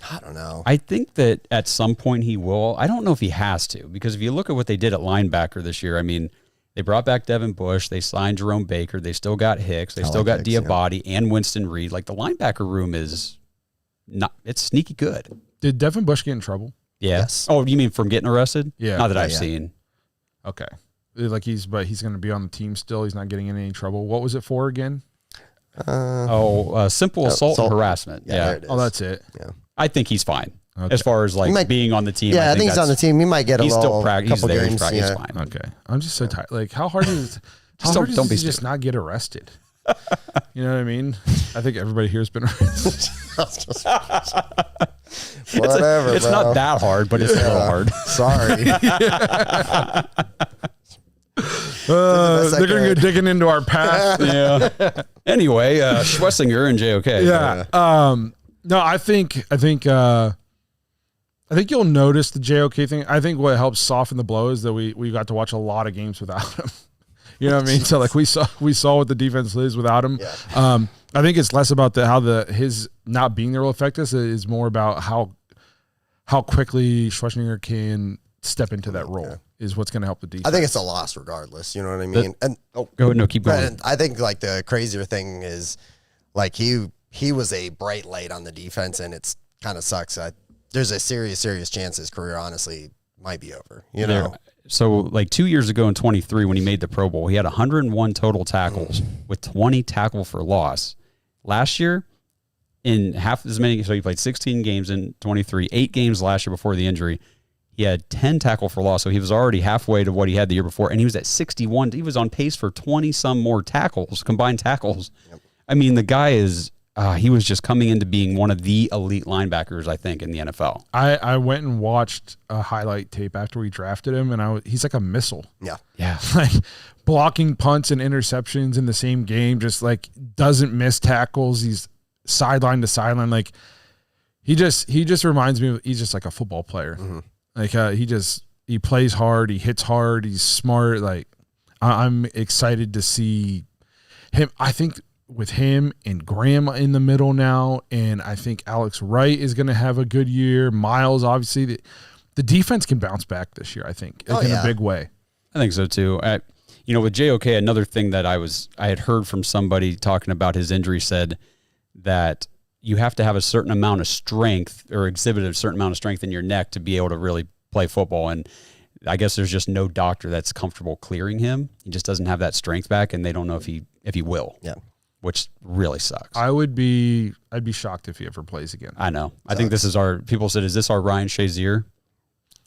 I don't know. I think that at some point he will. I don't know if he has to, because if you look at what they did at linebacker this year, I mean, they brought back Devin Bush, they signed Jerome Baker, they still got Hicks, they still got Diabate and Winston Reed. Like the linebacker room is it's sneaky good. Did Devin Bush get in trouble? Yeah. Yes. Oh, you mean from getting arrested? Yeah. Not that I've seen. Okay. Like he's going to be on the team still. He's not getting in any trouble. What was it for again? Simple assault and harassment. Yeah. Oh, that's it. Yeah. I think he's fine as far as like being on the team. Yeah, I think he's on the team. He might get he's couple he's there, games. He's fine. Okay. I'm just so tired. Like how hard is it? Don't be just not get arrested? You know what I mean? I think everybody here has been arrested. Whatever. It's not that hard, but it's a little hard. Sorry. They're going to go digging into our past. Yeah. Anyway, Schlesinger and JOK. Yeah. No, I think you'll notice the JOK thing. I think what helps soften the blow is that we got to watch a lot of games without him. You know what I mean? So like we saw what the defense is without him. Yeah. I think it's less about his not being there will affect us. It is more about how quickly Schlesinger can step into that role is what's going to help the defense. I think it's a loss regardless. You know what I mean? Go ahead. No, keep going. I think like the crazier thing is like he was a bright light on the defense, and it's kind of sucks. there's a serious chance his career honestly might be over. You know. So like 2 years ago in 23, when he made the Pro Bowl, he had 101 total tackles with 20 tackle for loss. Last year, in half as many, so he played 16 games in 23, 8 games last year before the injury. He had 10 tackle for loss, so he was already halfway to what he had the year before, and he was at 61. He was on pace for 20-some more tackles, combined tackles. Yep. I mean, the guy is, he was just coming into being one of the elite linebackers, I think, in the NFL. I went and watched a highlight tape after we drafted him, and he's like a missile. Yeah. Like blocking punts and interceptions in the same game, just like doesn't miss tackles. He's sideline to sideline. Like he just reminds me of, he's just like a football player. Mm-hmm. Like he plays hard, he hits hard, he's smart. Like I'm excited to see him. I think with him and Graham in the middle now, and I think Alex Wright is going to have a good year. Miles, obviously, the defense can bounce back this year. I think in a big way. I think so too. With JOK, another thing that I had heard from somebody talking about his injury said that you have to have a certain amount of strength or exhibit a certain amount of strength in your neck to be able to really play football. And I guess there's just no doctor that's comfortable clearing him. He just doesn't have that strength back, and they don't know if he will. Yeah. Which really sucks. I'd be shocked if he ever plays again. I know. I think this is people said, is this our Ryan Shazier?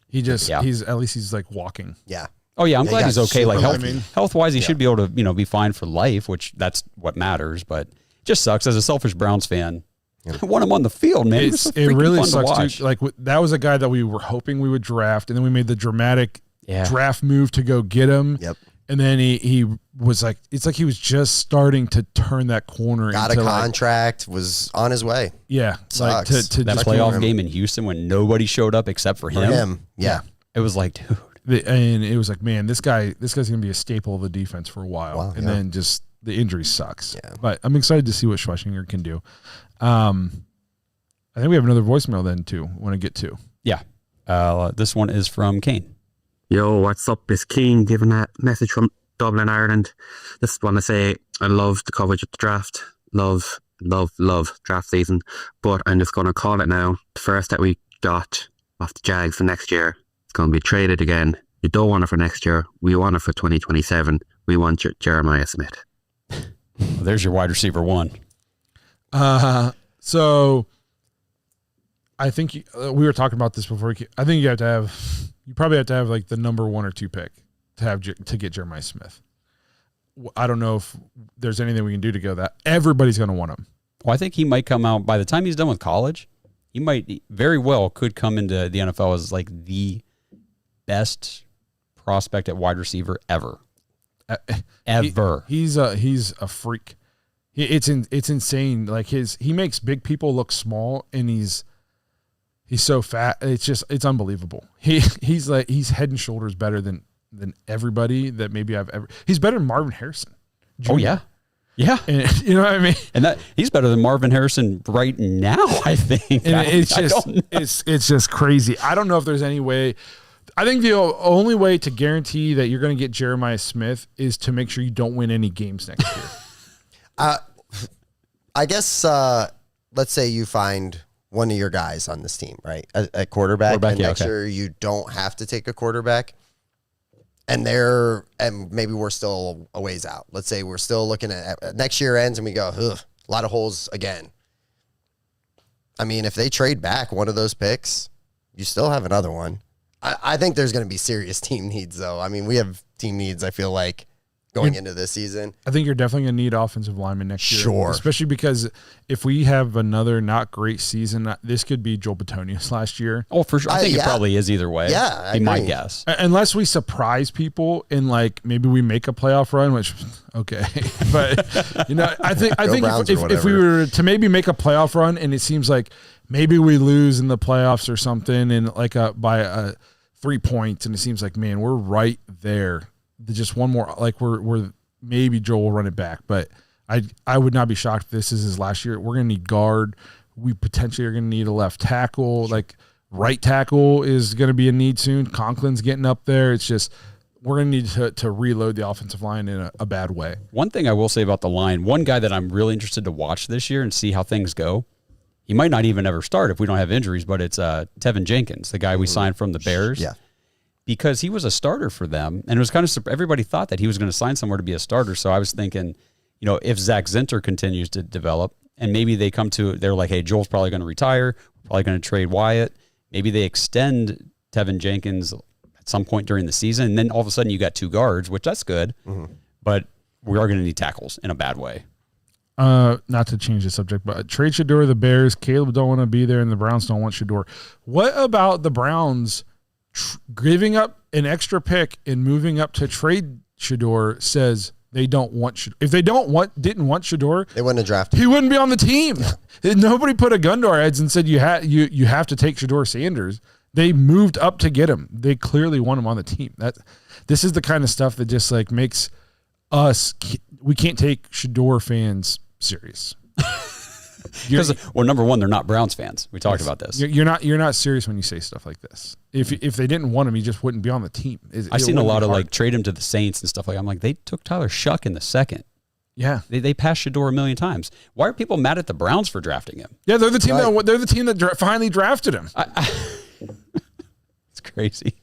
He's at least he's like walking. Yeah. Oh yeah, I'm glad he's okay. Like health wise, he should be able to, be fine for life, which that's what matters. But it just sucks as a selfish Browns fan. Yeah. I want him on the field, man. It really sucks too. Like that was a guy that we were hoping we would draft, and then we made the dramatic draft move to go get him. Yep. And then he was like, it's like he was just starting to turn that corner. Got into a contract, was on his way. Yeah. Sucks. Like to that playoff game in Houston when nobody showed up except for him. Yeah. It was like, dude. And it was like, man, this guy's going to be a staple of the defense for a while. Wow, and then just the injury sucks. Yeah. But I'm excited to see what Schlesinger can do. I think we have another voicemail then too. Want to get to? Yeah. This one is from Kane. Yo, what's up? It's Keen giving a message from Dublin, Ireland. Just want to say I love the coverage of the draft. Love draft season. But I'm just going to call it now. The first that we got off the Jags for next year, it's going to be traded again. You don't want it for next year. We want it for 2027. We want Jeremiah Smith. Well, there's your wide receiver one. So I think we were talking about this before. I think you probably have to have like the number 1 or 2 pick to get Jeremiah Smith. I don't know if there's anything we can do to go that. Everybody's going to want him. Well, I think he might come out by the time he's done with college. He might very well could come into the NFL as like the best prospect at wide receiver ever. Ever. He's a freak. It's insane. Like he makes big people look small, and he's so fat. It's unbelievable. He's head and shoulders better than everybody that maybe I've ever. He's better than Marvin Harrison Jr. Oh yeah. Yeah. And, you know what I mean? And that he's better than Marvin Harrison right now, I think. And it's just crazy. I don't know if there's any way. I think the only way to guarantee that you're going to get Jeremiah Smith is to make sure you don't win any games next year. I guess let's say you find one of your guys on this team, right? At quarterback and next year you don't have to take a quarterback. And maybe we're still a ways out. Let's say we're still looking at next year ends and we go, a lot of holes again. I mean, if they trade back one of those picks, you still have another one. I think there's going to be serious team needs, though. I mean, we have team needs, I feel like, going into this season. I think you're definitely going to need offensive linemen next year. Sure. Especially because if we have another not great season, this could be Joel Petonius last year. Oh, for sure. I think it probably is either way. Yeah, be my guess. Unless we surprise people and maybe we make a playoff run, which okay, but I think if we were to maybe make a playoff run and it seems like maybe we lose in the playoffs or something and by 3 points and it seems like, man, we're right there. Just one more, we're maybe Joel will run it back, but I would not be shocked if this is his last year. We're going to need guard. We potentially are going to need a left tackle. Right tackle is going to be a need soon. Conklin's getting up there. It's just we're going to need to reload the offensive line in a bad way. One thing I will say about the line, one guy that I'm really interested to watch this year and see how things go, he might not even ever start if we don't have injuries, but it's Tevin Jenkins, the guy we signed from the Bears. Yeah. Because he was a starter for them. And it was kind of, everybody thought that he was going to sign somewhere to be a starter. So I was thinking, if Zach Zinter continues to develop and maybe they're like, hey, Joel's probably going to retire, probably going to trade Wyatt. Maybe they extend Tevin Jenkins at some point during the season. And then all of a sudden you got 2 guards, which that's good. But we are going to need tackles in a bad way. Not to change the subject, but trade Shedeur, the Bears. Caleb don't want to be there, and the Browns don't want Shedeur. What about the Browns giving up an extra pick and moving up to trade Shedeur says they don't want Shedeur? If they didn't want Shedeur, they wouldn't have drafted him. He wouldn't be on the team. Nobody put a gun to our heads and said you have to take Shedeur Sanders. They moved up to get him. They clearly want him on the team. This is the kind of stuff that just like makes us, we can't take Shedeur fans serious. Because, well, number one, they're not Browns fans. We talked about this. You're not serious when you say stuff like this. If they didn't want him, he just wouldn't be on the team. I've seen a lot of like trade him to the Saints and stuff like that. I'm like, they took Tyler Shuck in the second. Yeah, they passed Shedeur a million times. Why are people mad at the Browns for drafting him? Yeah, they're the team that finally drafted him. It's crazy.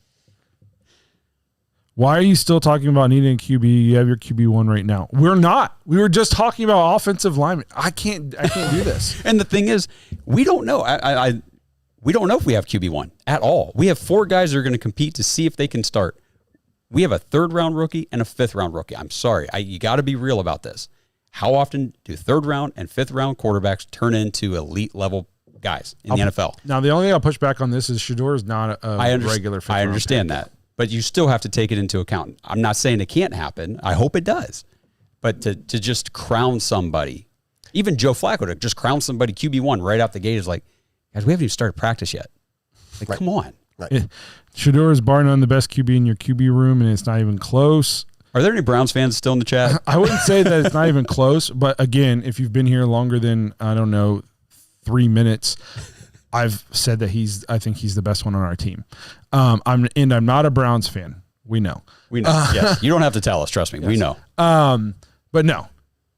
Why are you still talking about needing a QB? You have your QB1 right now. We're not. We were just talking about offensive linemen. I can't do this. And the thing is, we don't know. We don't know if we have QB1 at all. We have 4 guys that are going to compete to see if they can start. We have a 3rd-round rookie and a 5th-round rookie. I'm sorry. You got to be real about this. How often do 3rd-round and 5th-round quarterbacks turn into elite-level guys in the NFL? Now, the only thing I'll push back on this is Shedeur is not a regular 5th-round I understand that. But you still have to take it into account. I'm not saying it can't happen. I hope it does. But to just crown somebody, even Joe Flacco, to just crown somebody QB1 right out the gate is like, guys, we haven't even started practice yet. Like, come on. Right. Shedeur is bar none the best QB in your QB room, and it's not even close. Are there any Browns fans still in the chat? I wouldn't say that it's not even close. But, again, if you've been here longer than, 3 minutes, I've said that I think he's the best one on our team. I'm not a Browns fan. We know. Yes. You don't have to tell us. Trust me. Yes. We know. But no.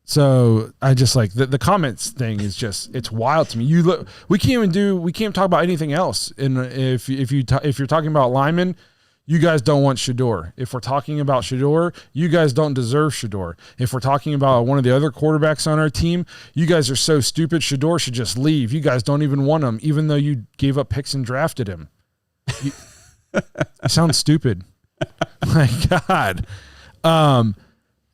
So I just like the comments thing is just, it's wild to me. We can't talk about anything else. And if you're talking about linemen, you guys don't want Shedeur. If we're talking about Shedeur, you guys don't deserve Shedeur. If we're talking about one of the other quarterbacks on our team, you guys are so stupid. Shedeur should just leave. You guys don't even want him, even though you gave up picks and drafted him. You sound stupid. My God.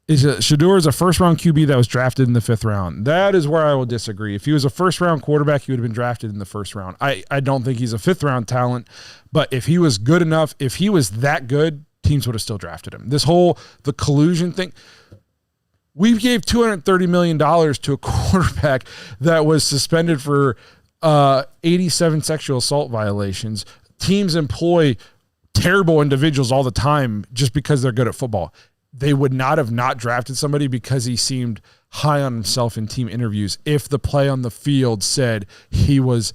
Shedeur is a 1st-round QB that was drafted in the 5th round. That is where I will disagree. If he was a 1st-round quarterback, he would have been drafted in the 1st round. I don't think he's a 5th-round talent, but if he was good enough, if he was that good, teams would have still drafted him. The collusion thing, we gave $230 million to a quarterback that was suspended for 87 sexual assault violations. Teams employ terrible individuals all the time just because they're good at football. They would not have not drafted somebody because he seemed high on himself in team interviews if the play on the field said he was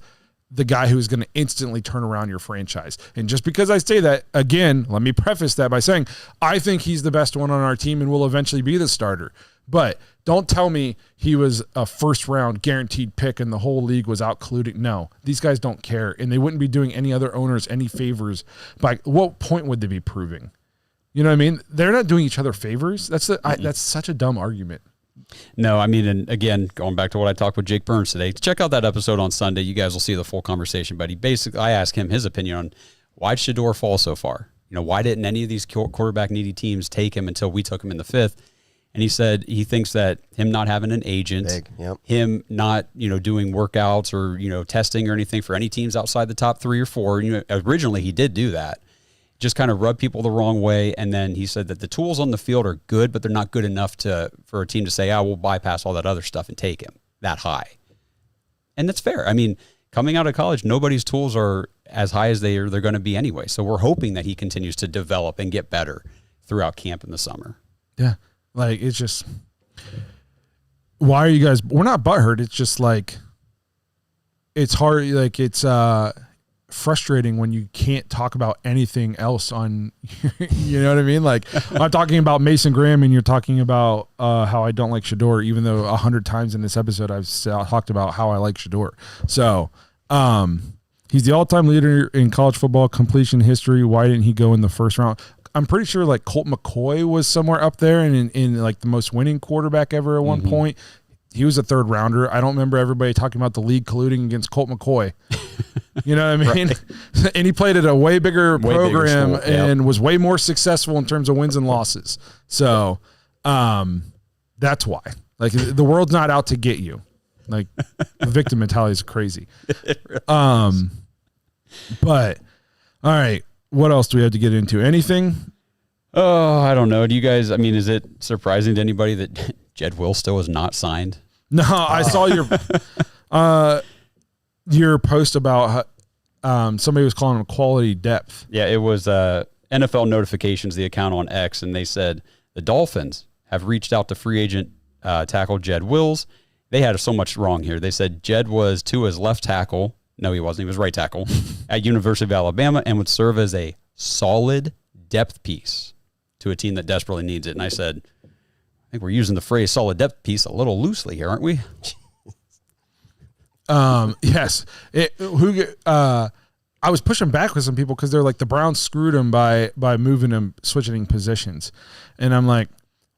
the guy who was going to instantly turn around your franchise. And just because I say that, again, let me preface that by saying I think he's the best one on our team and will eventually be the starter. But don't tell me he was a 1st-round guaranteed pick and the whole league was out colluding. No, these guys don't care, and they wouldn't be doing any other owners any favors. By what point would they be proving? You know what I mean? They're not doing each other favors. That's such a dumb argument. No, I mean, and again, going back to what I talked with Jake Burns today, check out that episode on Sunday. You guys will see the full conversation. But I asked him his opinion on why did Shedeur fall so far? Why didn't any of these quarterback needy teams take him until we took him in the 5th? And he said he thinks that him not having an agent, him not, doing workouts or, testing or anything for any teams outside the top 3 or 4. Originally he did do that. Just kind of rubbed people the wrong way. And then he said that the tools on the field are good, but they're not good enough for a team to say, we'll bypass all that other stuff and take him that high. And that's fair. I mean, coming out of college, nobody's tools are as high as they're going to be anyway. So we're hoping that he continues to develop and get better throughout camp in the summer. Yeah. Like, it's just, why are you guys, we're not butthurt. It's just like, it's hard. Like, it's, frustrating when you can't talk about anything else on, you know what I mean? Like I'm talking about Mason Graham and you're talking about how I don't like Shedeur, even though 100 times in this episode I've talked about how I like Shedeur. So he's the all-time leader in college football completion history. Why didn't he go in the first round? I'm pretty sure like Colt McCoy was somewhere up there and in like the most winning quarterback ever at one point. He was a third rounder. I don't remember everybody talking about the league colluding against Colt McCoy. You know what I mean? Right. And he played at a way bigger program and was way more successful in terms of wins and losses. So that's why. Like the world's not out to get you. Like the victim mentality is crazy. Really but all right, what else do we have to get into? Anything? Oh, I don't know. Do you guys, I mean, is it surprising to anybody that Jed Wills still is not signed? No, I saw your post about somebody was calling him quality depth. Yeah, it was NFL Notifications, the account on X, and they said the Dolphins have reached out to free agent tackle Jed Wills. They had so much wrong here. They said Jed was Tua's left tackle. No, he wasn't. He was right tackle at University of Alabama and would serve as a solid depth piece to a team that desperately needs it. And I said, I think we're using the phrase solid depth piece a little loosely here, aren't we? Yes. I was pushing back with some people because they're like the Browns screwed him by moving him, switching positions. And I'm like,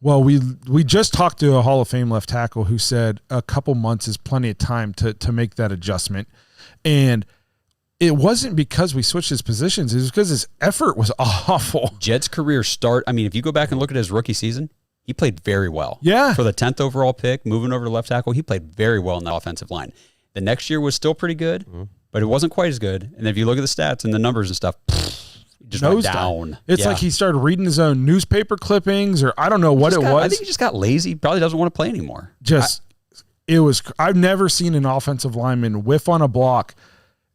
well, we just talked to a Hall of Fame left tackle who said a couple months is plenty of time to make that adjustment. And it wasn't because we switched his positions. It was because his effort was awful. Jed's career start, I mean, if you go back and look at his rookie season, he played very well. Yeah. For the 10th overall pick, moving over to left tackle, he played very well in the offensive line. The next year was still pretty good, but it wasn't quite as good. And if you look at the stats and the numbers and stuff, it just went down. It's like he started reading his own newspaper clippings, or I don't know what it was. I think he just got lazy. He probably doesn't want to play anymore. I've never seen an offensive lineman whiff on a block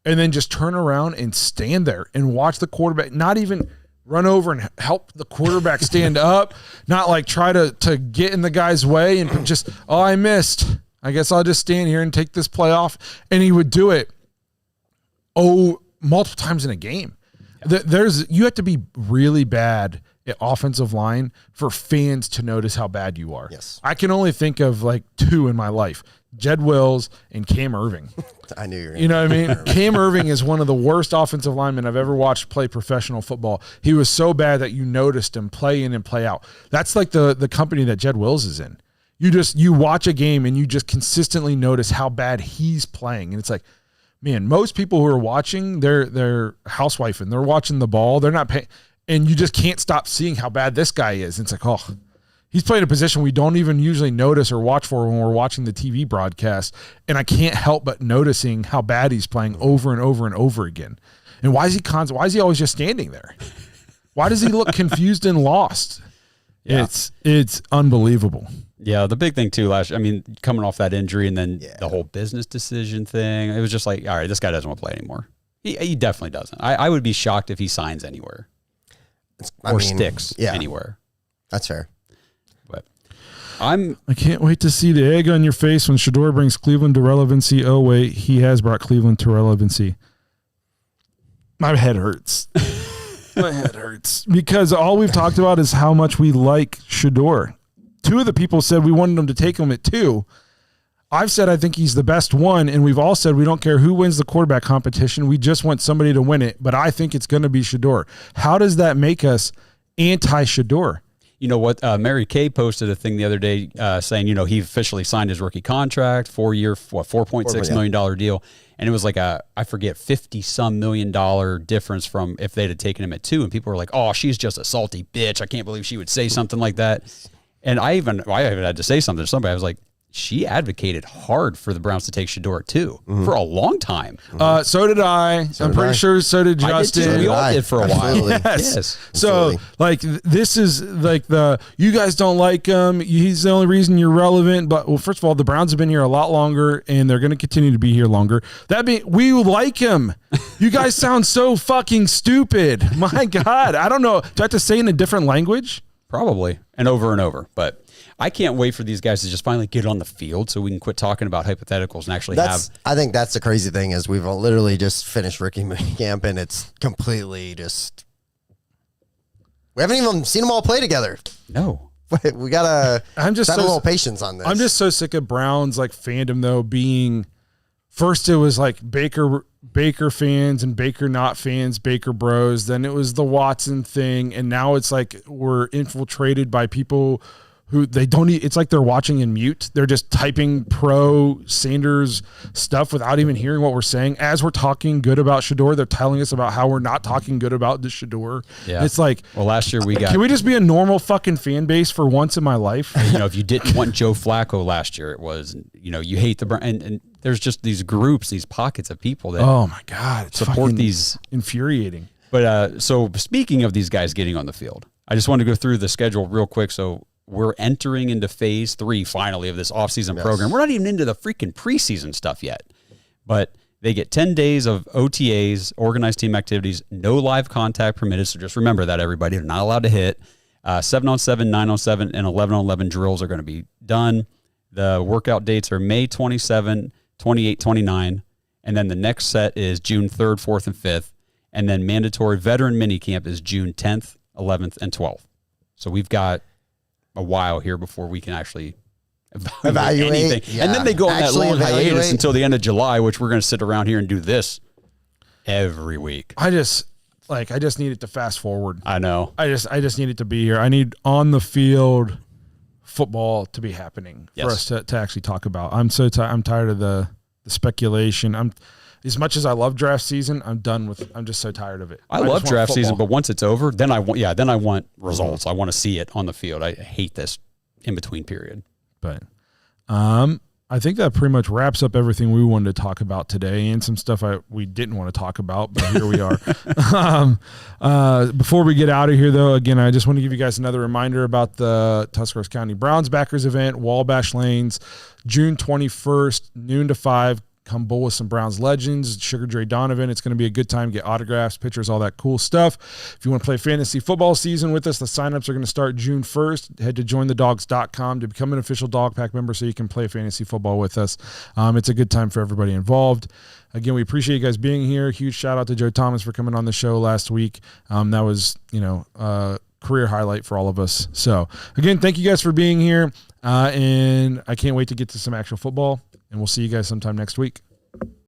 and then just turn around and stand there and watch the quarterback, not even run over and help the quarterback stand up, not like try to get in the guy's way and just, oh, I missed. I guess I'll just stand here and take this play off. And he would do it, multiple times in a game. Yeah. You have to be really bad at offensive line for fans to notice how bad you are. Yes. I can only think of like two in my life, Jed Wills and Cam Irving. I knew you were You know what I mean? Cam Irving is one of the worst offensive linemen I've ever watched play professional football. He was so bad that you noticed him play in and play out. That's like the company that Jed Wills is in. You watch a game and you just consistently notice how bad he's playing. And it's like, man, most people who are watching, they're housewifing. They're watching the ball. They're not paying. And you just can't stop seeing how bad this guy is. It's like, oh, he's playing a position we don't even usually notice or watch for when we're watching the TV broadcast. And I can't help but noticing how bad he's playing over and over and over again. And why is he always just standing there? Why does he look confused and lost? Yeah. It's unbelievable. Yeah, the big thing too, coming off that injury and then the whole business decision thing, it was just like, all right, this guy doesn't want to play anymore. He definitely doesn't. I would be shocked if he signs anywhere sticks anywhere. That's fair. But I can't wait to see the egg on your face when Shedeur brings Cleveland to relevancy. Oh, wait, he has brought Cleveland to relevancy. My head hurts. My head hurts because all we've talked about is how much we like Shedeur. Two of the people said we wanted him to take him at 2. I've said I think he's the best one, and we've all said we don't care who wins the quarterback competition. We just want somebody to win it, but I think it's going to be Shedeur. How does that make us anti-Shedeur? You know what? Mary Kay posted a thing the other day saying, he officially signed his rookie contract, 4-year, $4.6 million deal. And it was like I forget, $50-some million difference from if they'd have taken him at 2. And people were like, oh, she's just a salty bitch. I can't believe she would say something like that. And I even had to say something to somebody. I was like, she advocated hard for the Browns to take Shedeur too for a long time. So did I. I'm pretty sure so did Justin. We all did for a while. Yes. So this is like you guys don't like him. He's the only reason you're relevant. But first of all, the Browns have been here a lot longer and they're going to continue to be here longer. We like him. You guys sound so fucking stupid. My God. I don't know. Do I have to say in a different language? Probably. And over. But I can't wait for these guys to just finally get on the field so we can quit talking about hypotheticals and actually I think that's the crazy thing is we've literally just finished rookie camp and it's completely just. We haven't even seen them all play together. No. We gotta. I'm just have a little patience on this. I'm just so sick of Browns like fandom though being. First, it was like Baker fans and Baker not fans, Baker bros. Then it was the Watson thing, and now it's like we're infiltrated by people who they don't. It's like they're watching in mute. They're just typing pro Sanders stuff without even hearing what we're saying. As we're talking good about Shador, they're telling us about how we're not talking good about the Shador. Yeah. It's like, well, last year we got. Can we just be a normal fucking fan base for once in my life? If you didn't want Joe Flacco last year, it was you hate the Browns, and there's just these groups, these pockets of people that. Oh my God, it's support these infuriating. But so speaking of these guys getting on the field, I just want to go through the schedule real quick. So we're entering into phase 3 finally of this offseason program. We're not even into the freaking preseason stuff yet, but they get 10 days of OTAs, organized team activities, no live contact permitted. So just remember that, everybody. They're not allowed to hit. 7-on-7, 9-on-7, and 11-on-11 drills are going to be done. The workout dates are May 27, 28, 29, and then the next set is June 3rd, 4th, and 5th, and then mandatory veteran minicamp is June 10th, 11th, and 12th. So we've got a while here before we can actually evaluate anything. Yeah. And then they go on that long hiatus until the end of July, which we're going to sit around here and do this every week. I just need it to fast forward. I know. I just need it to be here. I need on the field football to be happening for us to actually talk about. I'm so I'm tired of the speculation. As much as I love draft season, I'm just so tired of it. I love draft season, but once it's over, then I want results. I want to see it on the field. I hate this in between period. But I think that pretty much wraps up everything we wanted to talk about today, and some stuff we didn't want to talk about, but here we are. Before we get out of here, though, again, I just want to give you guys another reminder about the Tuscarawas County Browns Backers event, Wabash Lanes, June 21st, noon to 5. Come bowl with some Browns legends, Sugar Dre Donovan. It's going to be a good time. Get autographs, pictures, all that cool stuff. If you want to play fantasy football season with us, the signups are going to start June 1st. Head to jointhedawgs.com to become an official Dog Pack member so you can play fantasy football with us. It's a good time for everybody involved. Again, we appreciate you guys being here. Huge shout out to Joe Thomas for coming on the show last week. That was, a career highlight for all of us. So, again, thank you guys for being here. And I can't wait to get to some actual football. And we'll see you guys sometime next week.